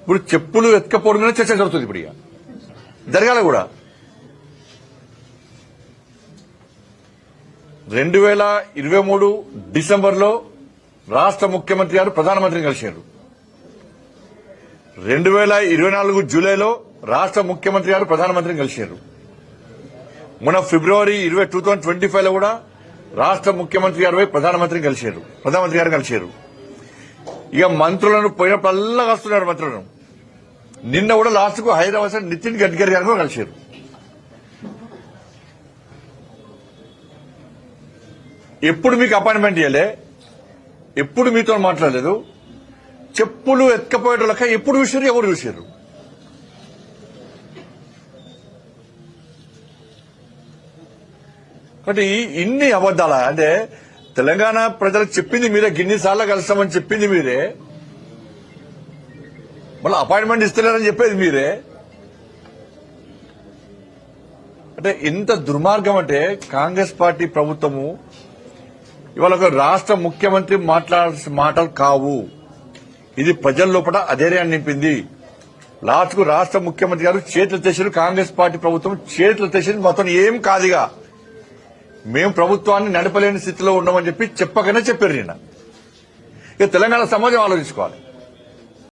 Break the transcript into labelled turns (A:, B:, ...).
A: ఇప్పుడు చెప్పులు ఎత్తుకపోవడం మీద చర్చ జరుగుతుంది. ఇప్పుడు ఇక జరగాల కూడా 2023 డిసెంబర్లో రాష్ట్ర ముఖ్యమంత్రి గారు ప్రధానమంత్రిని కలిశారు. 2024 జూలైలో రాష్ట్ర ముఖ్యమంత్రి గారు ప్రధానమంత్రిని కలిశారు. మొన్న ఫిబ్రవరి 2025 లో కూడా రాష్ట్ర ముఖ్యమంత్రి గారు ప్రధానమంత్రి గారు కలిశారు. ఇక మంత్రులను పోయినప్పుడల్లా కలుస్తున్నారు మంత్రులను. నిన్న కూడా లాస్ట్ కు హైదరాబాద్ నితిన్ గడ్కరీ గారు కూడా కలిశారు. ఎప్పుడు మీకు అపాయింట్మెంట్ ఇవ్వలే, ఎప్పుడు మీతో మాట్లాడలేదు. చెప్పులు ఎత్తుకపోయేటోళ్ళక ఎప్పుడు చూసారు, ఎవరు చూసారు? కాబట్టి ఇన్ని అబద్దాలా అంటే తెలంగాణ ప్రజలకు చెప్పింది మీరే, గిన్నిసార్లు కలుస్తామని చెప్పింది మీరే, మళ్ళీ అపాయింట్మెంట్ ఇస్తలేరని చెప్పేది మీరే. అంటే ఇంత దుర్మార్గం అంటే కాంగ్రెస్ పార్టీ ప్రభుత్వము ఇవాళ ఒక రాష్ట్ర ముఖ్యమంత్రి మాట్లాడాల్సిన మాటలు కావు. ఇది ప్రజల లోపల అధైర్యాన్ని నింపింది. లాస్ట్ కు రాష్ట్ర ముఖ్యమంత్రి గారు చేతులు తెచ్చారు, కాంగ్రెస్ పార్టీ ప్రభుత్వం చేతులు తెచ్చింది. మొత్తం ఏం కాదుగా, మేము ప్రభుత్వాన్ని నడపలేని స్థితిలో ఉన్నామని చెప్పి చెప్పకనే చెప్పారు నిన్న. ఇక తెలంగాణ సమాజం ఆలోచించుకోవాలి.